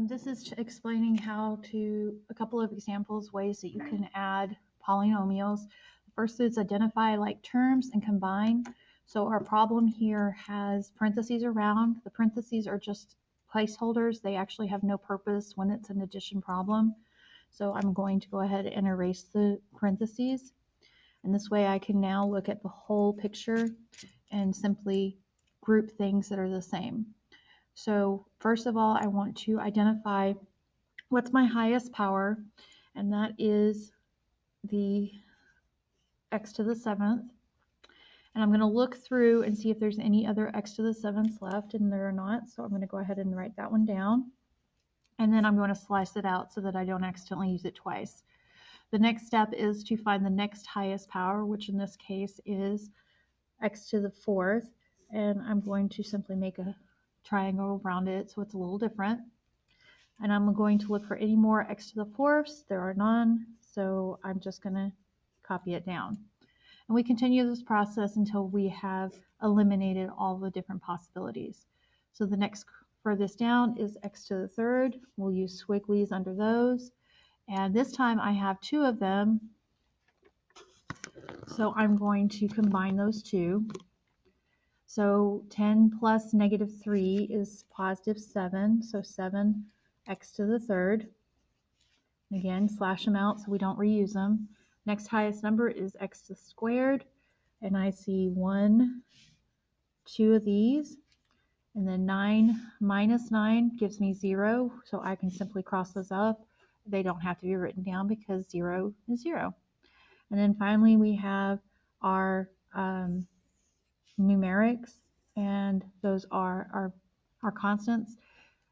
This is explaining how to, a couple of examples, ways that you can add polynomials. First is identify like terms and combine. So our problem here has parentheses around. The parentheses are just placeholders. They actually have no purpose when it's an addition problem. So I'm going to go ahead and erase the parentheses. And this way I can now look at the whole picture and simply group things that are the same. So first of all, I want to identify what's my highest power, and that is the x to the 7th. And I'm going to look through and see if there's any other x to the 7th left, and there are not. So I'm going to go ahead and write that one down. And then I'm going to slice it out so that I don't accidentally use it twice. The next step is to find the next highest power, which in this case is x to the 4th. And I'm going to simply make a triangle around it so it's a little different. And I'm going to look for any more x to the 4ths. There are none, so I'm just going to copy it down. And we continue this process until we have eliminated all the different possibilities. So the next furthest down is x to the 3rd. We'll use swigglies under those. And this time I have two of them, so I'm going to combine those two. So 10 plus negative 3 is positive 7, so 7 x to the 3rd. Again, slash them out so we don't reuse them. Next highest number is x to the squared, and I see 1, 2 of these, and then 9 minus 9 gives me 0, so I can simply cross those up. They don't have to be written down because 0 is 0. And then finally we have our numerics, and those are our constants.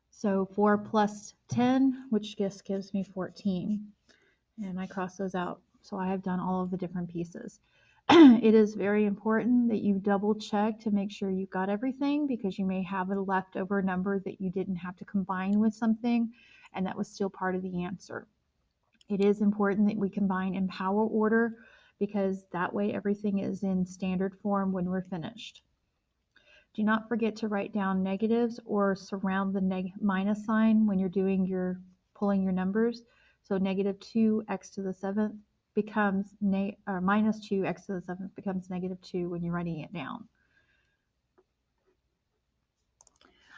So 4 plus 10, which just gives me 14. And I cross those out. So I have done all of the different pieces. It is very important that you double check to make sure you've got everything, because you may have a leftover number that you didn't have to combine with something, and that was still part of the answer. It is important that we combine in power order, because that way everything is in standard form when we're finished. Do not forget to write down negatives or surround the minus sign when you're doing pulling your numbers. So negative 2x to the 7th becomes minus 2x to the 7th becomes negative 2 when you're writing it down.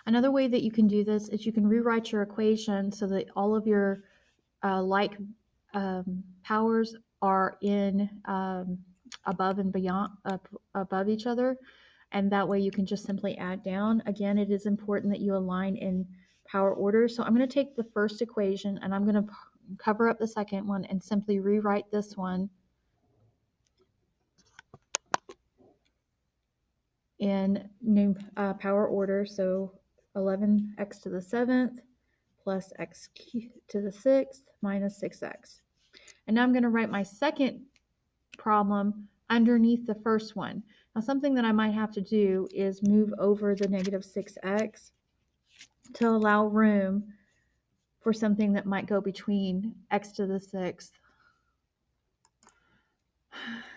Another way that you can do this is you can rewrite your equation so that all of your like powers are in above and beyond above each other, and that way you can just simply add down. Again, it is important that you align in power order. So I'm going to take the first equation and I'm going to cover up the second one and simply rewrite this one in new power order. So 11x to the 7th plus x to the 6th minus 6x. And now I'm going to write my second problem underneath the first one. Now something that I might have to do is move over the negative 6x to allow room for something that might go between x to the 6th.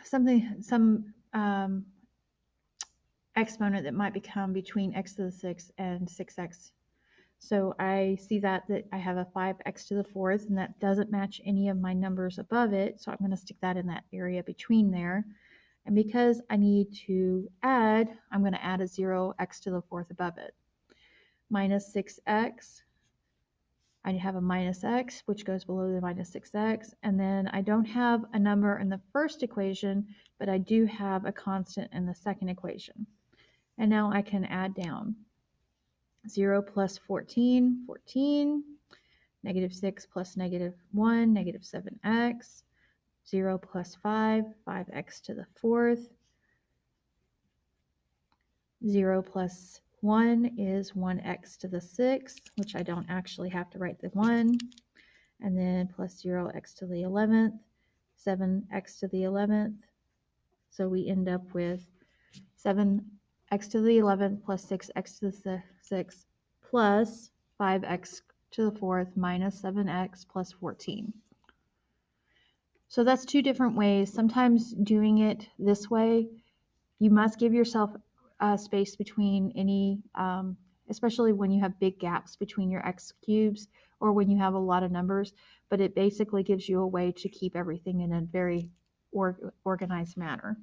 Some exponent that might become between x to the 6th and 6x. So I see that I have a 5x to the 4th, and that doesn't match any of my numbers above it, so I'm going to stick that in that area between there. And because I need to add, I'm going to add a 0x to the 4th above it. Minus 6x, I have a minus x, which goes below the minus 6x, and then I don't have a number in the first equation, but I do have a constant in the second equation. And now I can add down. 0 plus 14, 14, negative 6 plus negative 1, negative 7x, 0 plus 5, 5x to the 4th, 0 plus 1 is 1x to the 6th, which I don't actually have to write the 1, and then plus 0x to the 11th, 7x to the 11th, so we end up with 7x to the 11th plus 6x to the 6th plus 5x to the 4th minus 7x plus 14. So that's two different ways. Sometimes doing it this way, you must give yourself space between any especially when you have big gaps between your x cubes or when you have a lot of numbers, but it basically gives you a way to keep everything in a very organized manner.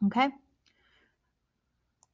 Okay.